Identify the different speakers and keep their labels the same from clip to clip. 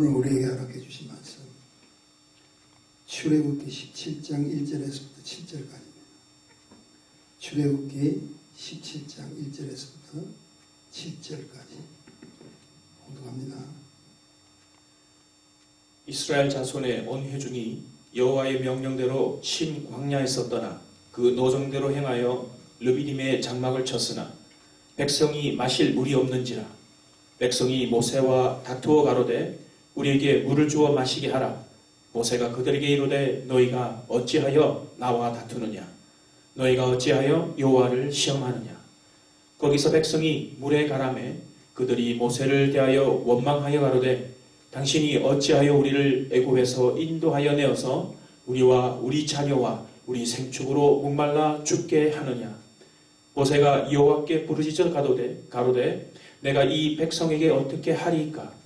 Speaker 1: 오늘 우리에게 허락해 주신 말씀 출애굽기 17장 1절에서부터 7절까지입니다. 출애굽기 17장 1절에서부터 7절까지 공독합니다.
Speaker 2: 이스라엘 자손의 온 회중이 여호와의 명령대로 신 광야에서 떠나 그 노정대로 행하여 르비딤의 장막을 쳤으나 백성이 마실 물이 없는지라. 백성이 모세와 다투어 가로되 우리에게 물을 주어 마시게 하라. 모세가 그들에게 이르되 너희가 어찌하여 나와 다투느냐. 너희가 어찌하여 여호와를 시험하느냐. 거기서 백성이 물에 가라매 그들이 모세를 대하여 원망하여 가로되 당신이 어찌하여 우리를 애굽에서 인도하여 내어서 우리와 우리 자녀와 우리 생축으로 목말라 죽게 하느냐. 모세가 여호와께 부르짖어 가로되 내가 이 백성에게 어떻게 하리이까.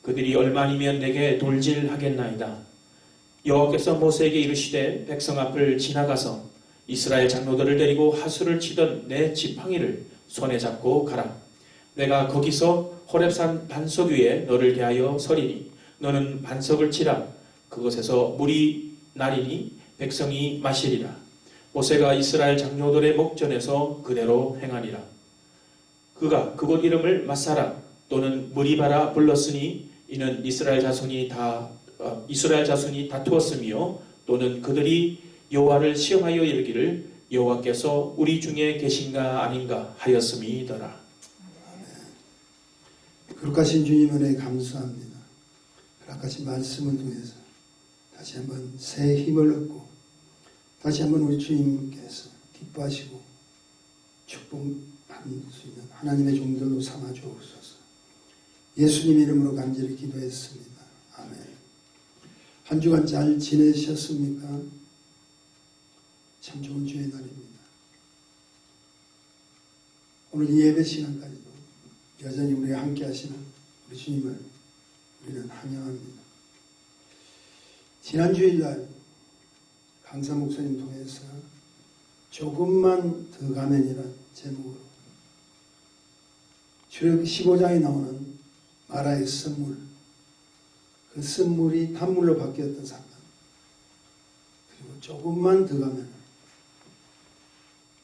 Speaker 2: 그들이 얼마니면 내게 돌질하겠나이다. 여호와께서 모세에게 이르시되 백성 앞을 지나가서 이스라엘 장로들을 데리고 하수를 치던 내 지팡이를 손에 잡고 가라. 내가 거기서 호렙산 반석 위에 너를 대하여 서리니 너는 반석을 치라. 그것에서 물이 나리니 백성이 마시리라. 모세가 이스라엘 장로들의 목전에서 그대로 행하니라. 그가 그곳 이름을 마사라 또는 무리바라 불렀으니 이는 이스라엘 자손이 다투었으며 또는 그들이 여호와를 시험하여 이르기를 여호와께서 우리 중에 계신가 아닌가 하였음이더라.
Speaker 1: 거룩하신 주님 은혜에 감사합니다. 허락하신 말씀을 통해서 다시 한번 새 힘을 얻고 다시 한번 우리 주님께서 기뻐하시고 축복받을 수 있는 하나님의 종들로 삼아 주옵소서. 예수님 이름으로 간절히 기도했습니다. 아멘. 한 주간 잘 지내셨습니까? 참 좋은 주의 날입니다. 오늘 이 예배 시간까지도 여전히 우리와 함께 하시는 우리 주님을 우리는 환영합니다. 지난 주일날 강사 목사님 통해서 조금만 더 가면이란 제목으로 출애굽기 15장에 나오는 마라의 썰물, 그 썰물이 단물로 바뀌었던 사건, 그리고 조금만 더 가면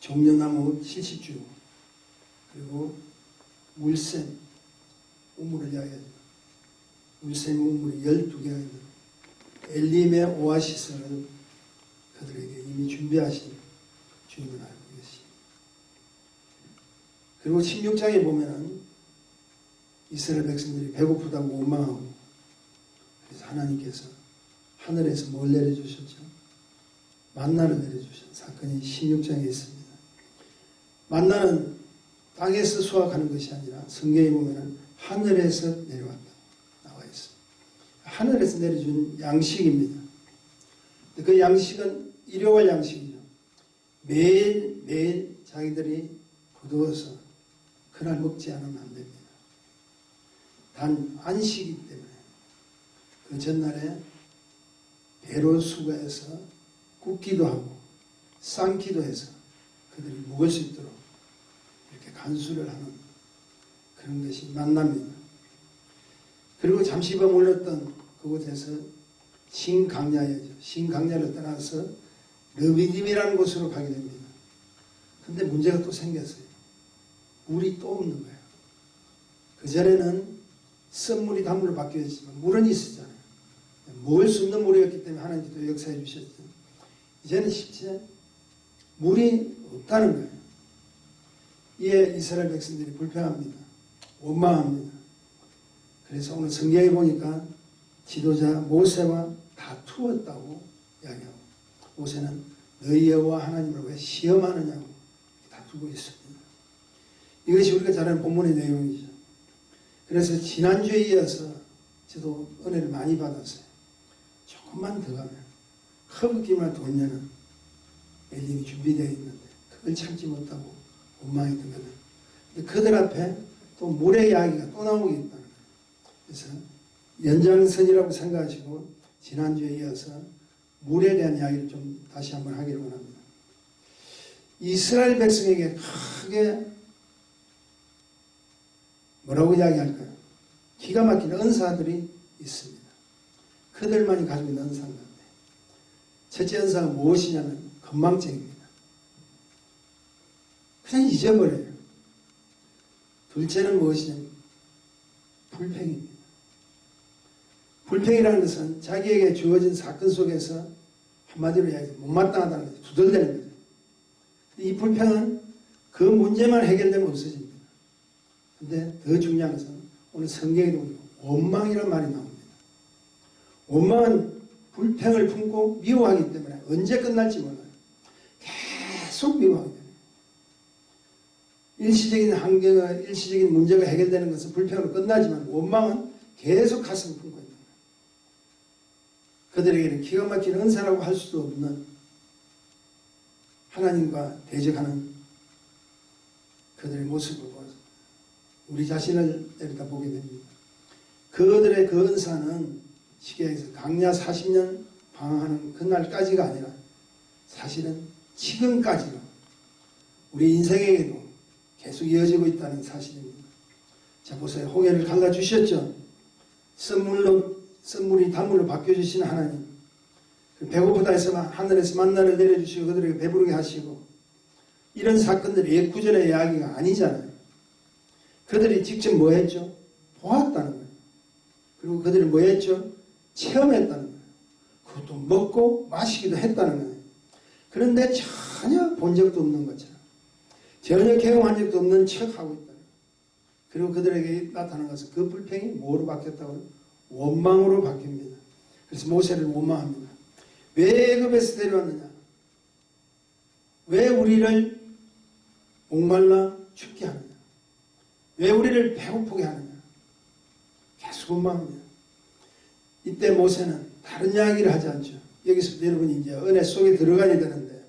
Speaker 1: 종려나무 70주, 그리고 물샘, 우물을 이야기하죠. 물샘 우물이 12개가 있는 엘림의 오아시스를 그들에게 이미 준비하신 주님을 알고 계십니다. 그리고 16장에 보면은 이스라엘 백성들이 배고프다고 원망하고 그래서 하나님께서 하늘에서 뭘 내려주셨죠? 만나를 내려주신 사건이 16장에 있습니다. 만나는 땅에서 수확하는 것이 아니라 성경에 보면은 하늘에서 내려왔다 나와 있습니다. 하늘에서 내려준 양식입니다. 그 양식은 일용할 양식이죠. 매일 자기들이 거두어서 그날 먹지 않으면 안 됩니다. 단 안식이기 때문에 그 전날에 배로 수거해서 굽기도 하고 삶기도 해서 그들이 먹을 수 있도록 이렇게 간수를 하는 그런 것이 만납니다. 그리고 잠시만 올렸던 그곳에서 신강야죠. 신강야를 떠나서 르비딤이라는 곳으로 가게 됩니다. 근데 문제가 또 생겼어요. 물이 또 없는 거예요. 그전에는 썰물이 단물로 바뀌었지만 물은 있었잖아요. 먹을 수 없는 물이었기 때문에 하나님께서 역사해 주셨죠. 이제는 실제 물이 없다는 거예요. 이에 이스라엘 백성들이 불평합니다. 원망합니다. 그래서 오늘 성경에 보니까 지도자 모세와 다투었다고 이야기하고 모세는 너희 여호와 하나님을 왜 시험하느냐고 다투고 있습니다. 이것이 우리가 잘 아는 본문의 내용이죠. 그래서 지난주에 이어서 저도 은혜를 많이 받았어요. 조금만 더 가면 허브기만 돌면은 엘림이 준비되어 있는데 그걸 참지 못하고 원망했던 거는 그들 앞에 또 물의 이야기가 또 나오겠다는 거예요. 그래서 연장선이라고 생각하시고 지난주에 이어서 물에 대한 이야기를 좀 다시 한번 하기를 원합니다. 이스라엘 백성에게 크게 뭐라고 이야기할까요? 기가 막힌 은사들이 있습니다. 그들만이 가지고 있는 은사 가운데 첫째 은사가 무엇이냐면 건망증입니다. 그냥 잊어버려요. 둘째는 무엇이냐면 불평입니다. 불평이라는 것은 자기에게 주어진 사건 속에서 한마디로 이야기해서 못마땅하다는 거죠. 두들대는 거죠. 이 불평은 그 문제만 해결되면 없어집니다. 근데 더 중요한 것은 오늘 성경에도 보니까 원망이라는 말이 나옵니다. 원망은 불평을 품고 미워하기 때문에 언제 끝날지 몰라요. 계속 미워하게 돼요. 일시적인 환경과 일시적인 문제가 해결되는 것은 불평으로 끝나지만 원망은 계속 가슴을 품고 있는 거예요. 그들에게는 기가 막힌 은사라고 할 수도 없는 하나님과 대적하는 그들의 모습을 보아서 우리 자신을 내려다보게 됩니다. 그들의 그 은사는 쉽게 얘기해서 강야 40년 방황하는 그날까지가 아니라 사실은 지금까지도 우리 인생에게도 계속 이어지고 있다는 사실입니다. 자, 보세요. 홍해를 갈라주셨죠. 썬물이 단물로 바뀌어주신 하나님. 배고프다 해서 하늘에서 만나를 내려주시고 그들에게 배부르게 하시고 이런 사건들이 옛구전의 이야기가 아니잖아요. 그들이 직접 뭐 했죠? 보았다는 거예요. 그리고 그들이 뭐 했죠? 체험했다는 거예요. 그것도 먹고 마시기도 했다는 거예요. 그런데 전혀 본 적도 없는 것처럼 전혀 경험한 적도 없는 척하고 있다. 그리고 그들에게 나타난 것은 그 불평이 뭐로 바뀌었다고요? 원망으로 바뀝니다. 그래서 모세를 원망합니다. 왜 애굽에서 데려왔느냐? 왜 우리를 목말라 죽게 하느냐? 왜 우리를 배고프게 하느냐? 계속 원망합니다. 이때 모세는 다른 이야기를 하지 않죠. 여기서 여러분이 이제 은혜 속에 들어가야 되는데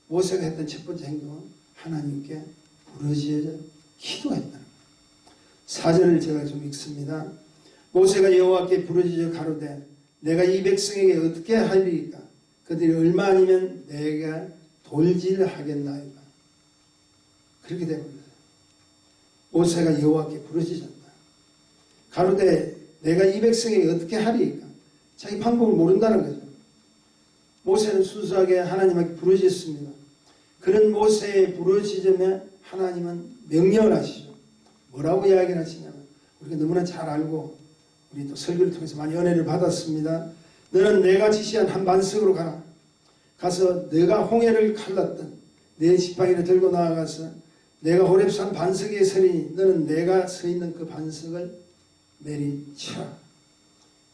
Speaker 1: 모세가 했던 첫 번째 행동은 하나님께 부르짖어 기도했다는 거예요. 4절을 제가 좀 읽습니다. 모세가 여호와께 부르짖어 가로되 내가 이 백성에게 어떻게 하리이까? 그들이 얼마 아니면 내가 돌질하겠나이까? 그렇게 되어버렸어요. 모세가 여호와께 부르짖었다. 가로되 내가 이 백성에게 어떻게 하리이까? 자기 방법을 모른다는 거죠. 모세는 순수하게 하나님께 부르짖습니다. 그런 모세의 부르짖음에 하나님은 명령을 하시죠. 뭐라고 이야기를 하시냐면 우리가 너무나 잘 알고 우리 또 설교를 통해서 많이 은혜를 받았습니다. 너는 내가 지시한 한 반석으로 가라. 가서 내가 홍해를 갈랐던 내 지팡이를 들고 나아가서 내가 호렙산 반석 위에 서리니 너는 내가 서 있는 그 반석을 내리쳐라.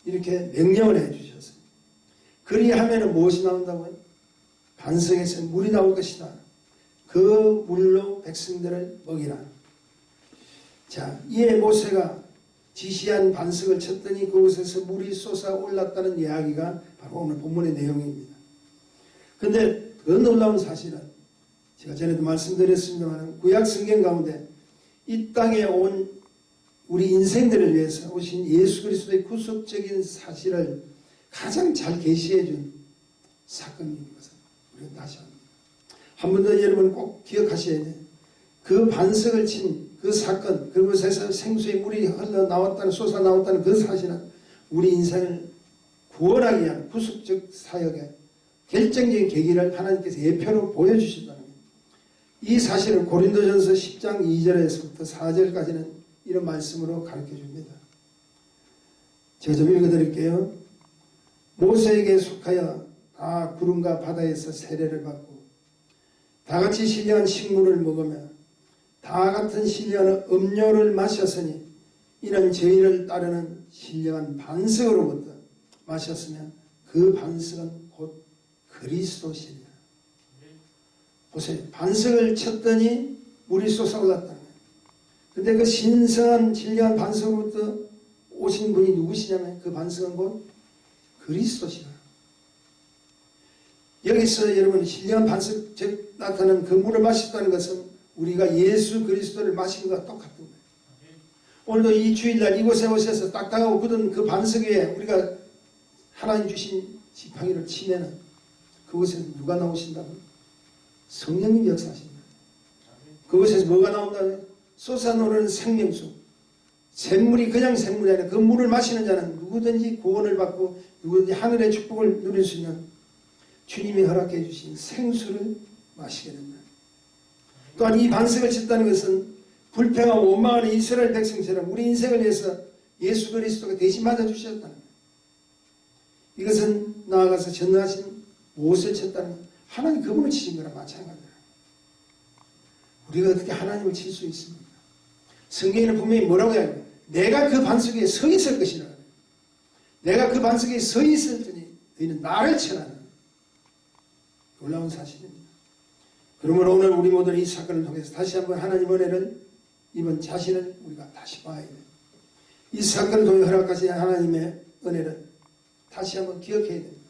Speaker 1: 이렇게 명령을 해주셨어요. 그리하면 무엇이 나온다고요? 반석에서 물이 나올 것이다. 그 물로 백성들을 먹이라. 자, 이에 모세가 지시한 반석을 쳤더니 그곳에서 물이 솟아 올랐다는 이야기가 바로 오늘 본문의 내용입니다. 그런데 더 놀라운 사실은 제가 전에도 말씀드렸습니다만 구약 성경 가운데 이 땅에 온 우리 인생들을 위해서 오신 예수 그리스도의 구속적인 사실을 가장 잘 계시해 준 사건인 것을 우리가 다시 합니다. 한 번 더 여러분 꼭 기억하셔야 돼요. 그 반석을 친 그 사건, 그곳에서 생수의 물이 흘러나왔다는, 솟아나왔다는 그 사실은 우리 인생을 구원하기 위한 구속적 사역의 결정적인 계기를 하나님께서 예표로 보여주신다는 거예요. 이 사실을 고린도전서 10장 2절에서부터 4절까지는 이런 말씀으로 가르쳐 줍니다. 제가 좀 읽어드릴게요. 모세에게 속하여 다 구름과 바다에서 세례를 받고 다같이 신령한 식물을 먹으며 다 같은 신령한 음료를 마셨으니 이는 저희를 따르는 신령한 반석으로부터 마셨으면 그 반석은 곧 그리스도시니라. 보세요. 반석을 쳤더니 물이 솟아올랐다는 거예요. 그런데 그 신성한 신령한 반석으로부터 오신 분이 누구시냐면 그 반석은 곧 그리스도시라. 여기서 여러분 신령한 반석 즉 나타나는 그 물을 마셨다는 것은 우리가 예수 그리스도를 마신 것과 똑같은 거예요. 오늘도 이 주일날 이곳에 오셔서 딱딱하고 굳은 그 반석 위에 우리가 하나님 주신 지팡이를 치면은 그곳에서 누가 나오신다고요? 성령님 역사하신다. 그곳에서 뭐가 나온다고요? 솟아오르는 생명수. 샘물이 그냥 샘물이 아니라 그 물을 마시는 자는 누구든지 구원을 받고 누구든지 하늘의 축복을 누릴 수 있는 주님이 허락해 주신 생수를 마시게 된다. 또한 이 반석을 짓다는 것은 불평하고 원망하는 이스라엘 백성처럼 우리 인생을 위해서 예수 그리스도가 대신 맞아주셨다는 거예요. 이것은 나아가서 전능하신 무엇을 쳤다는 거예요. 하나님 그분을 치신 거랑 마찬가지예요. 우리가 어떻게 하나님을 칠 수 있습니까? 성경에는 분명히 뭐라고 해야 해요? 내가 그 반석 위에 서 있을 것이라. 내가 그 반석 위에 서 있을 테니 너희는 나를 쳐라는 놀라운 사실입니다. 그러므로 오늘 우리 모두는 이 사건을 통해서 다시 한번 하나님 은혜를 이번 자신을 우리가 다시 봐야 돼요. 이 사건을 통해 허락하신 하나님의 은혜를 다시 한번 기억해야 됩니다.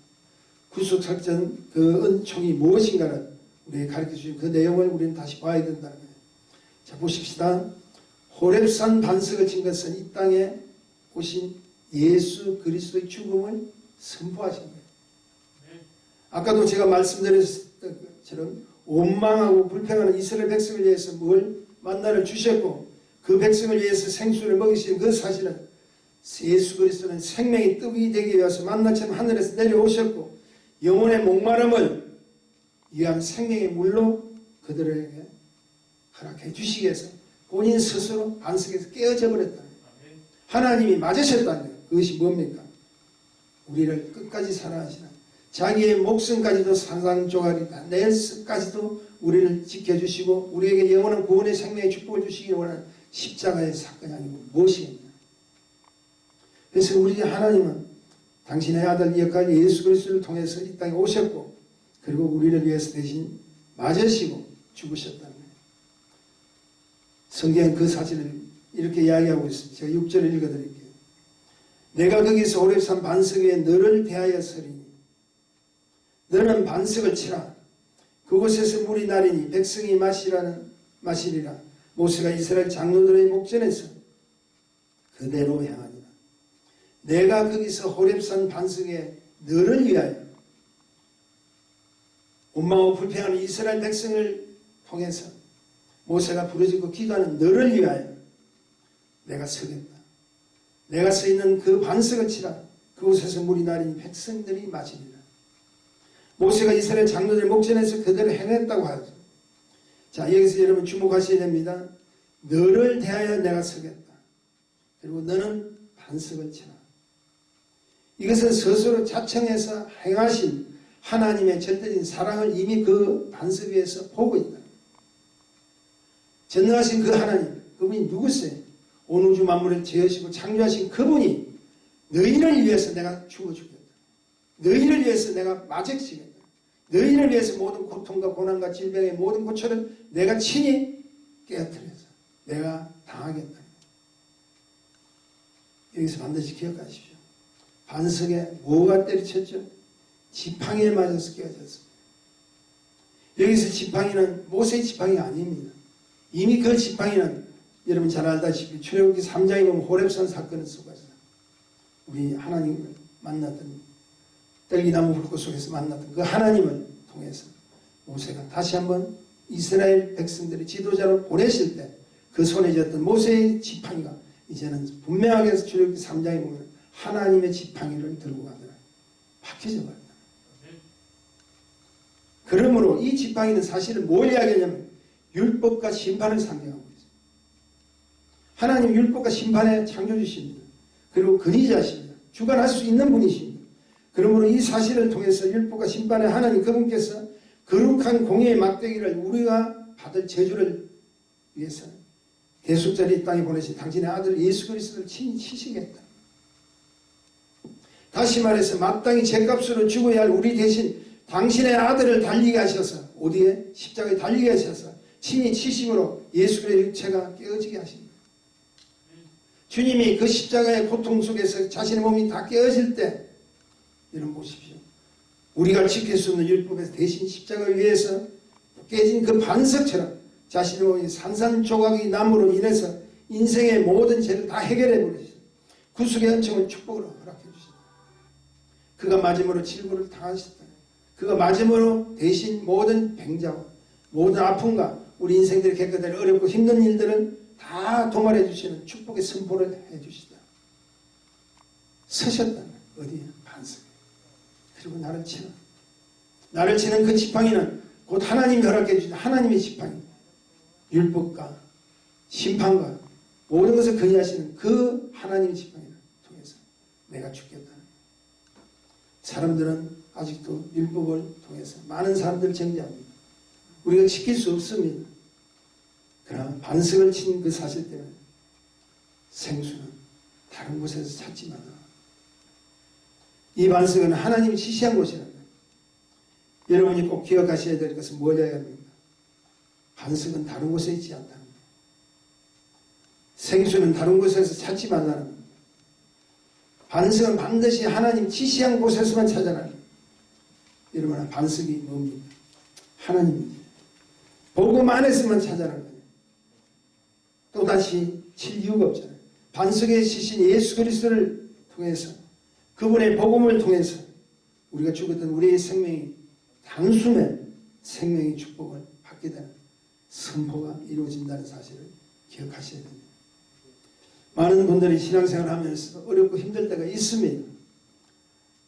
Speaker 1: 구속작전 그 은총이 무엇인가를 우리에게 가르쳐주신 그 내용을 우리는 다시 봐야 된다는 거예요. 자, 보십시다. 호렙산 반석을 친 것은 이 땅에 오신 예수 그리스도의 죽음을 선포하신 거예요. 아까도 제가 말씀드렸던 것처럼 원망하고 불평하는 이스라엘 백성을 위해서 뭘 만나를 주셨고 그 백성을 위해서 생수를 먹이신 그 사실은 예수 그리스도는 생명의 떡이 되기 위해서 만나처럼 하늘에서 내려오셨고 영혼의 목마름을 위한 생명의 물로 그들에게 허락해 주시기 위해서 본인 스스로 반석에서 깨어져 버렸다. 하나님이 맞으셨다는 거예요. 그것이 뭡니까? 우리를 끝까지 사랑하시는 자기의 목숨까지도 산산조각이 다 내일까지도 우리를 지켜주시고 우리에게 영원한 구원의 생명의 축복을 주시기 원하는 십자가의 사건이 아니고 무엇이겠냐. 그래서 우리 하나님은 당신의 아들 역할 예수 그리스도를 통해서 이 땅에 오셨고 그리고 우리를 위해서 대신 맞으시고 죽으셨다는 거예요. 성경은 그 사실을 이렇게 이야기하고 있습니다. 제가 6절을 읽어드릴게요. 내가 거기서 호렙산 반석 위에 너를 대하여 서리니 너는 반석을 치라. 그곳에서 물이 나리니 백성이 마시리라. 모세가 이스라엘 장로들의 목전에서 그대로 향하니라. 내가 거기서 호렙산 반석에 너를 위하여 원망하고 불평하는 이스라엘 백성을 통해서 모세가 부르짖고 기도하는 너를 위하여 내가 서겠다. 내가 서 있는 그 반석을 치라. 그곳에서 물이 나리니 백성들이 마시리라. 모세가 이스라엘 장로들의 목전에서 그대로 행했다고 하죠. 자, 여기서 여러분 주목하셔야 됩니다. 너를 대하여 내가 서겠다. 그리고 너는 반석을 치라. 이것은 스스로 자청해서 행하신 하나님의 절대적인 사랑을 이미 그 반석 위에서 보고 있다. 전능하신 그 하나님, 그분이 누구세요? 온 우주 만물을 지으시고 창조하신 그분이 너희를 위해서 내가 죽어주겠다. 너희를 위해서 내가 맞아주겠다. 너희를 위해서 모든 고통과 고난과 질병의 모든 고초를 내가 친히 깨어뜨려서 내가 당하겠다. 여기서 반드시 기억하십시오. 반석에 뭐가 때리쳤죠? 지팡이에 맞아서 깨어졌습니다. 여기서 지팡이는 모세의 지팡이가 아닙니다. 이미 그 지팡이는 여러분 잘 알다시피 출애굽기 3장에 보면 호렙산 사건을 속아서 우리 하나님을 만났던 떨기나무 불꽃 속에서 만났던 그 하나님을 통해서 모세가 다시 한번 이스라엘 백성들의 지도자로 보내실 때 그 손에 쥐었던 모세의 지팡이가 이제는 분명하게 출애굽기 3장에 보면 하나님의 지팡이를 들고 가더라. 바뀌어져 버렸다. 그러므로 이 지팡이는 사실은 뭘 이야기하냐면 율법과 심판을 상징하고 있습니다. 하나님 율법과 심판의 창조주십니다. 그리고 근위자십니다. 주관할 수 있는 분이십니다. 그러므로 이 사실을 통해서 율법과 심판의 하나님 그분께서 거룩한 공의의 막대기를 우리가 받을 저주를 위해서 대속자를 이 땅에 보내신 당신의 아들 예수 그리스도를 친히 치시겠다. 다시 말해서 마땅히 죄값으로 죽어야 할 우리 대신 당신의 아들을 달리게 하셔서 어디에? 십자가에 달리게 하셔서 친히 치심으로 예수 그리스도의 육체가 깨어지게 하십니다. 주님이 그 십자가의 고통 속에서 자신의 몸이 다 깨어질 때 여러분 보십시오. 우리가 지킬 수 없는 율법에서 대신 십자가 위에서 깨진 그 반석처럼 자신의 몸이 산산조각이 남으로 인해서 인생의 모든 죄를 다 해결해 버리시죠. 구속의 은총을 축복으로 허락해 주십니다. 그가 마지막으로 질고를 당하셨다. 그가 마지막으로 대신 모든 병자와 모든 아픔과 우리 인생들이 겪게 될 어렵고 힘든 일들을 다 도말해 주시는 축복의 선포를 해 주시다. 서셨다는 어디에? 반석에. 그리고 나를 치는 그 지팡이는 곧 하나님이 허락해 주신 하나님의 지팡이, 율법과 심판과 모든 것을 건의하시는 그 하나님의 지팡이를 통해서 내가 죽겠다는 거예요. 사람들은 아직도 율법을 통해서 많은 사람들을 정죄합니다. 우리가 지킬 수 없습니다. 그러나 반석을 친 그 사실 때문에 생수는 다른 곳에서 찾지 마라. 이 반석은 하나님이 지시한 곳이라는 거예요. 여러분이 꼭 기억하셔야 될 것은 뭐냐 합니까? 반석은 다른 곳에 있지 않다는 거예요. 생수는 다른 곳에서 찾지 말라는 거예요. 반석은 반드시 하나님 지시한 곳에서만 찾아나는 거예요. 여러분, 반석이 뭡니까? 하나님입니다. 복음 안에서만 찾아나는 거예요. 또다시 칠 이유가 없잖아요. 반석에 지신 예수 그리스도를 통해서, 그분의 복음을 통해서 우리가 죽었던 우리의 생명이 단숨에 생명의 축복을 받게 되는 선포가 이루어진다는 사실을 기억하셔야 됩니다. 많은 분들이 신앙생활을 하면서 어렵고 힘들 때가 있습니다.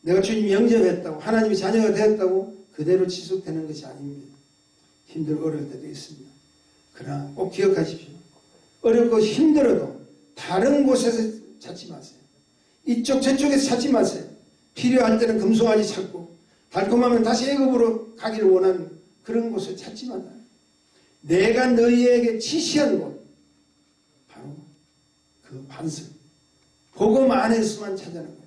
Speaker 1: 내가 주님 영접했다고, 하나님의 자녀가 되었다고 그대로 지속되는 것이 아닙니다. 힘들고 어려울 때도 있습니다. 그러나 꼭 기억하십시오. 어렵고 힘들어도 다른 곳에서 찾지 마세요. 이쪽 저쪽에서 찾지 마세요. 필요할 때는 금송아지 찾고 달콤하면 다시 애굽으로 가기를 원하는 그런 곳을 찾지 말라. 내가 너희에게 지시한 곳, 바로 그 반석, 복음 안에서만 찾아낸 거예요.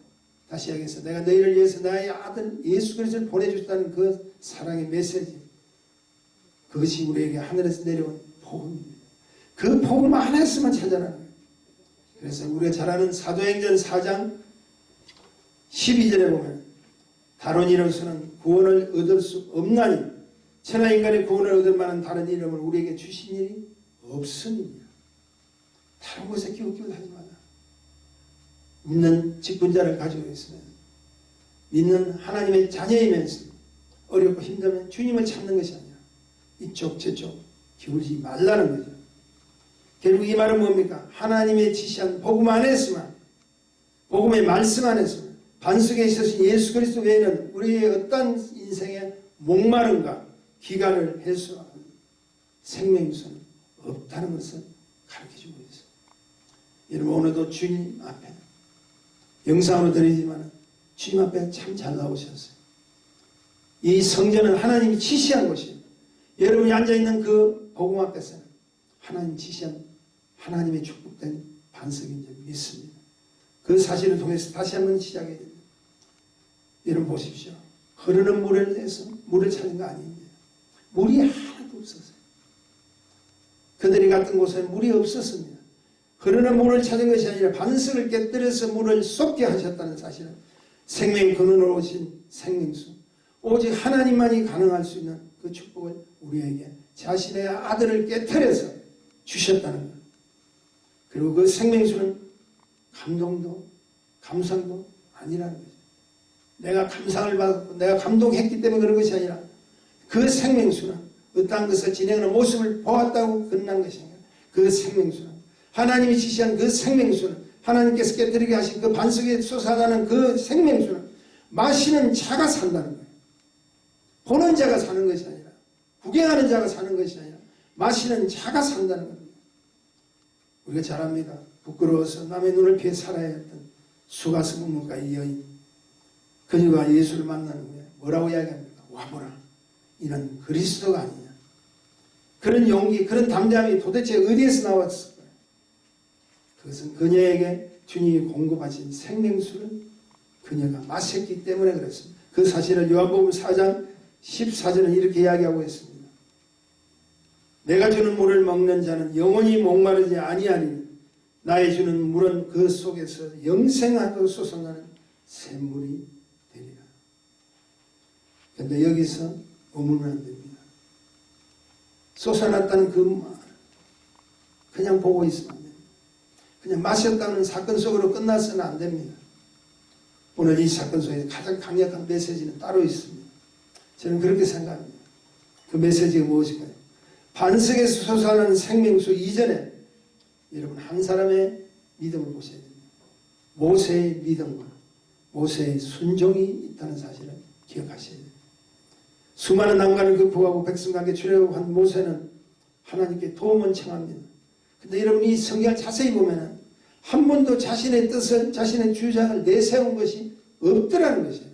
Speaker 1: 다시 이야기해서 내가 너희를 위해서 나의 아들 예수 그리스도를 보내주셨다는 그 사랑의 메시지, 그것이 우리에게 하늘에서 내려온 복음입니다. 그 복음 안에서만 찾아내는 거예요. 그래서 우리가 잘 아는 사도행전 4장 12절에 보면 다른 이로서는 구원을 얻을 수 없나니 천하인간의 구원을 얻을 만한 다른 이름을 우리에게 주신 일이 없습니다. 다른 곳에 기웃기웃하지 마라. 믿는 직분자를 가지고 있으면, 믿는 하나님의 자녀이면서 어렵고 힘들면 주님을 찾는 것이 아니라 이쪽 저쪽 기울이지 말라는 거죠. 결국 이 말은 뭡니까? 하나님의 지시한 복음 안에서만, 복음의 말씀 안에서만, 반석에 있으신 예수 그리스도 외에는 우리의 어떤 인생의 목마름과 기간을 해소하는 생명수는 없다는 것을 가르쳐주고 있어요. 여러분, 오늘도 주님 앞에 영상으로 드리지만 주님 앞에 참 잘 나오셨어요. 이 성전은 하나님이 지시한 곳이에요. 여러분이 앉아있는 그 복음 앞에서는 하나님 지시한 하나님의 축복된 반석인 줄 믿습니다. 그 사실을 통해서 다시 한번 시작해야 됩니다. 여러분 보십시오. 흐르는 물을 내서 물을 찾은 거 아닙니다. 물이 하나도 없었어요. 그들이 갔던 곳에는 물이 없었습니다. 흐르는 물을 찾은 것이 아니라 반석을 깨뜨려서 물을 쏟게 하셨다는 사실은 생명의 근원으로 오신 생명수, 오직 하나님만이 가능할 수 있는 그 축복을 우리에게 자신의 아들을 깨뜨려서 주셨다는 것. 그리고 그 생명수는 감동도 감상도 아니라는 거죠. 내가 감상을 받았고 내가 감동했기 때문에 그런 것이 아니라 그 생명수는 어떠한 것을 진행하는 모습을 보았다고 끝난 것이 아니라 그 생명수는 하나님이 지시한 그 생명수는 하나님께서 깨뜨리게 하신 그 반석에 솟아나는 그 생명수는 마시는 자가 산다는 거예요. 보는 자가 사는 것이 아니라 구경하는 자가 사는 것이 아니라 마시는 자가 산다는 겁니다. 우리가 잘 압니다. 부끄러워서 남의 눈을 피해 살아야 했던 수가성문가의 여인, 그녀가 예수를 만나는 후에 뭐라고 이야기합니까? 와보라, 이는 그리스도가 아니냐. 그런 용기, 그런 담대함이 도대체 어디에서 나왔을까요? 그것은 그녀에게 주님이 공급하신 생명수를 그녀가 마셨기 때문에 그렇습니다. 그 사실을 요한복음 4장 14절은 이렇게 이야기하고 있습니다. 내가 주는 물을 먹는 자는 영원히 목마르지 아니하니 나의 주는 물은 그 속에서 영생하도록 솟아나는 샘물이 되리라. 그런데 여기서 머물면 안 됩니다. 솟아났다는 그 말 그냥 보고 있으면 안 됩니다. 그냥 마셨다는 사건 속으로 끝나서는 안 됩니다. 오늘 이 사건 속에 가장 강력한 메시지는 따로 있습니다. 저는 그렇게 생각합니다. 그 메시지가 무엇일까요? 반석에서 솟아나는 생명수 이전에 여러분 한 사람의 믿음을 보셔야 됩니다. 모세의 믿음과 모세의 순종이 있다는 사실을 기억하셔야 됩니다. 수많은 난관을 극복하고 백성과 함께 출애굽한 모세는 하나님께 도움을 청합니다. 근데 여러분 이 성경을 자세히 보면 한 번도 자신의 뜻을, 자신의 주장을 내세운 것이 없더라는 것이에요.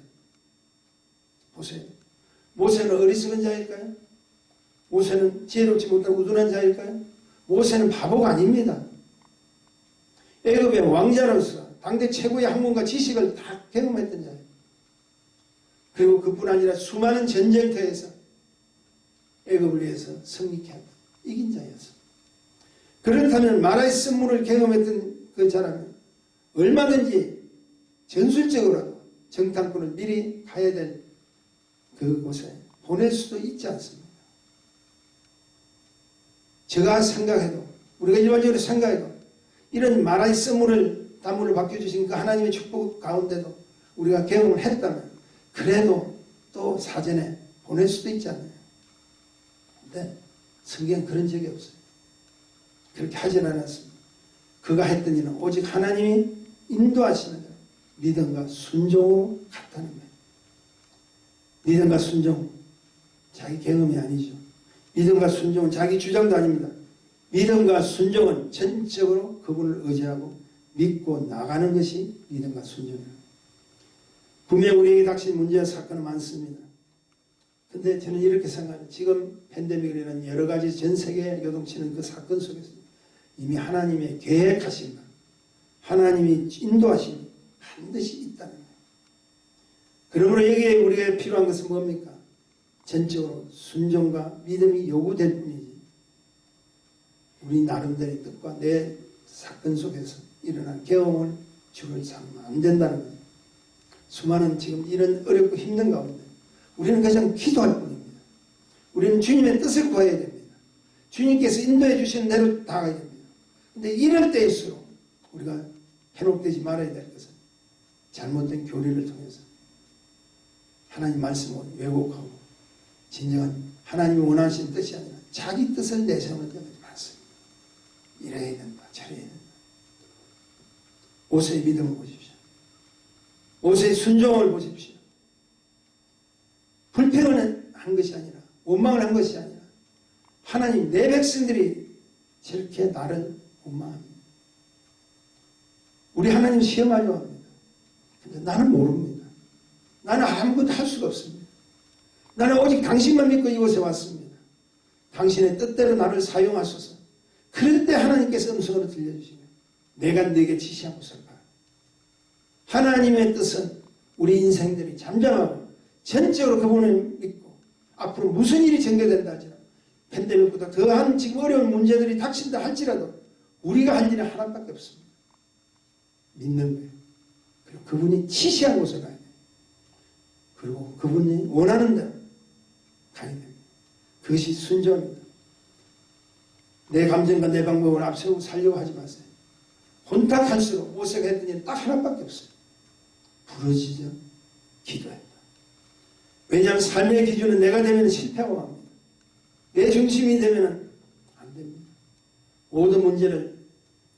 Speaker 1: 보세요. 모세는 어리석은 자일까요? 모세는 지혜롭지 못하고 우둔한 자일까요? 모세는 바보가 아닙니다. 애굽의 왕자로서 당대 최고의 학문과 지식을 다 경험했던 자예요. 그리고 그뿐 아니라 수많은 전쟁터에서 애굽을 위해서 승리케 하다. 이긴 자였어. 그렇다면 마라의 쓴물을 경험했던 그 사람은 얼마든지 전술적으로도 정탐꾼을 미리 가야 될 그곳에 보낼 수도 있지 않습니까? 제가 생각해도, 우리가 일반적으로 생각해도 이런 마라의 쓴물을 단물을 바뀌어주신 그 하나님의 축복 가운데도 우리가 경험을 했다면 그래도 또 사전에 보낼 수도 있지 않나요? 근데 성경은 그런 적이 없어요. 그렇게 하진 않았습니다. 그가 했던 일은 오직 하나님이 인도하시는 대로 믿음과 순종으로 갔다는 거예요. 믿음과 순종, 자기 경험이 아니죠. 믿음과 순종은 자기 주장도 아닙니다. 믿음과 순종은 전적으로 그분을 의지하고 믿고 나가는 것이 믿음과 순종입니다. 분명 우리에게 닥친 문제와 사건은 많습니다. 근데 저는 이렇게 생각합니다. 지금 팬데믹이라는 여러 가지 전 세계에 요동치는 그 사건 속에서 이미 하나님의 계획하신 것, 하나님이 인도하신 반드시 있다는 거예요. 그러므로 여기에 우리가 필요한 것은 뭡니까? 전적으로 순종과 믿음이 요구될 뿐이지 우리 나름대로의 뜻과 내 사건 속에서 일어난 경험을 주를 삼으면 안 된다는 거예요. 수많은 지금 이런 어렵고 힘든 가운데 우리는 그냥 기도할 뿐입니다. 우리는 주님의 뜻을 구해야 됩니다. 주님께서 인도해 주신 대로 나가야 됩니다. 근데 이럴 때일수록 우리가 현혹되지 말아야 될 것은 잘못된 교리를 통해서 하나님 말씀을 왜곡하고 진정한 하나님이 원하시는 뜻이 아니라 자기 뜻을 내세우는 때가 많습니다. 이래야 된다, 저래야 된다. 모세의 믿음을 보십시오. 모세의 순종을 보십시오. 불평을 한 것이 아니라 원망을 한 것이 아니라 하나님 내 백성들이 저렇게 나를 원망합니다. 우리 하나님 시험하려고 합니다. 근데 나는 모릅니다. 나는 아무것도 할 수가 없습니다. 나는 오직 당신만 믿고 이곳에 왔습니다. 당신의 뜻대로 나를 사용하소서. 그럴 때 하나님께서 음성으로 들려주시면 내가 네게 지시하고 살까. 하나님의 뜻은 우리 인생들이 잠잠하고 전적으로 그분을 믿고 앞으로 무슨 일이 전개된다 할지라도 팬데믹보다 더한 지금 어려운 문제들이 닥친다 할지라도 우리가 할 일은 하나밖에 없습니다. 믿는 거예요. 그리고 그분이 지시한 곳에 가야 돼요. 그리고 그분이 원하는 대로 가야 됩니다. 그것이 순종입니다. 내 감정과 내 방법을 앞세우고 살려고 하지 마세요. 혼탁할수록 모세가 했던 일은 딱 하나밖에 없어요. 부르짖어 기도했다. 왜냐하면 삶의 기준은 내가 되면 실패하고 맙니다. 내 중심이 되면 안 됩니다. 모든 문제를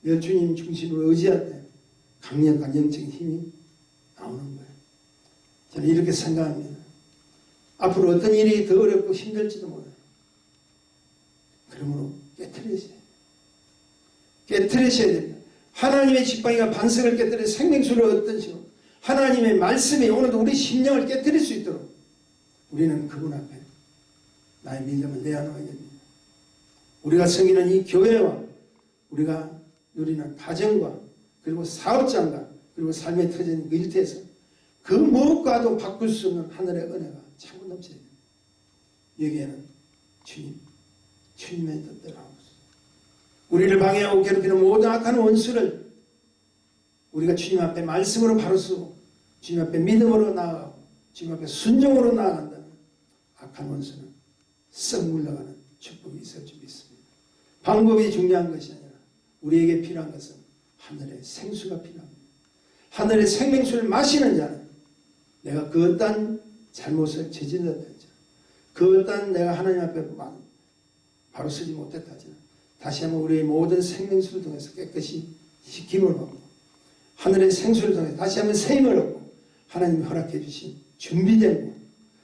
Speaker 1: 내 주님 중심으로 의지할 때 강력한 영적인 힘이 나오는 거예요. 저는 이렇게 생각합니다. 앞으로 어떤 일이 더 어렵고 힘들지도 몰라요. 그러므로 깨트리셔야 됩니다. 하나님의 지팡이가 반석을 깨뜨려 생명수를 얻던 식으로 하나님의 말씀이 오늘도 우리 심령을 깨뜨릴 수 있도록 우리는 그분 앞에 나의 믿음을 내어놓아야 됩니다. 우리가 섬기는 이 교회와 우리가 누리는 가정과 그리고 사업장과 그리고 삶에 터진 그 일터에서 그 무엇과도 바꿀 수 없는 하늘의 은혜가 차고 넘쳐야 됩니다. 여기에는 주님의 뜻대로 하고 있습니다. 우리를 방해하고 괴롭히는 모든 악한 원수를 우리가 주님 앞에 말씀으로 바로 쓰고 주님 앞에 믿음으로 나아가고 주님 앞에 순종으로 나아간다면 악한 원수는 썩 물러가는 축복이 있을 줄 믿습니다. 방법이 중요한 것이 아니라 우리에게 필요한 것은 하늘의 생수가 필요합니다. 하늘의 생명수를 마시는 자는 내가 그 어떤 잘못을 저질렀다 할지라도 그 어떤 내가 하나님 앞에 바로 서지 못했다 할지라도 다시 한번 우리의 모든 생명수를 통해서 깨끗이 씻김을 받고 하늘의 생수를 통해서 다시 한번 새 힘을 얻고 하나님이 허락해 주신 준비된 곳,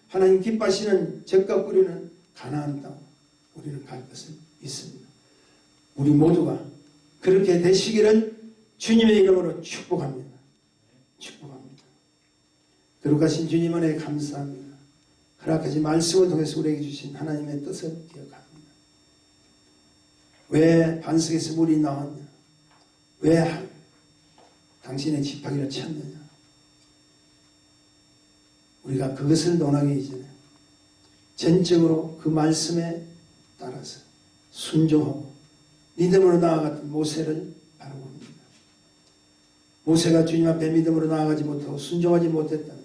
Speaker 1: 하나님 기뻐하시는 젖과 꿀이는 가나안 땅 우리는 갈 것을 믿습니다. 우리 모두가 그렇게 되시기를 주님의 이름으로 축복합니다. 축복합니다. 거룩하신 주님 은혜에 감사합니다. 허락하신 말씀을 통해서 우리에게 주신 하나님의 뜻을 기억합니다. 왜 반석에서 물이 나왔냐? 왜 당신의 지팡이를 쳤느냐? 우리가 그것을 논하기 이전에 전적으로 그 말씀에 따라서 순종하고 믿음으로 나아갔던 모세를 바라봅니다. 모세가 주님 앞에 믿음으로 나아가지 못하고 순종하지 못했다면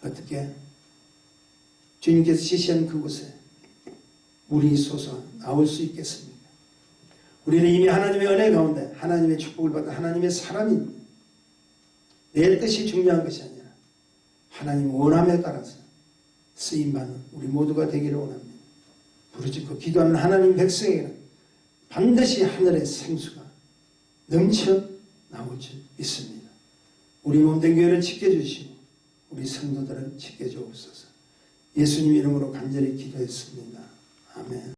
Speaker 1: 어떻게 주님께서 지시한 그곳에 물이 솟아 나올 수 있겠습니까? 우리는 이미 하나님의 은혜 가운데 하나님의 축복을 받은 하나님의 사람입니다. 내 뜻이 중요한 것이 아니라 하나님 원함에 따라서 쓰임받는 우리 모두가 되기를 원합니다. 부르짖고 기도하는 하나님 백성에게는 반드시 하늘의 생수가 넘쳐 나올 줄 믿습니다. 우리 몸된 교회를 지켜주시고 우리 성도들을 지켜주옵소서. 예수님 이름으로 간절히 기도했습니다. 아멘.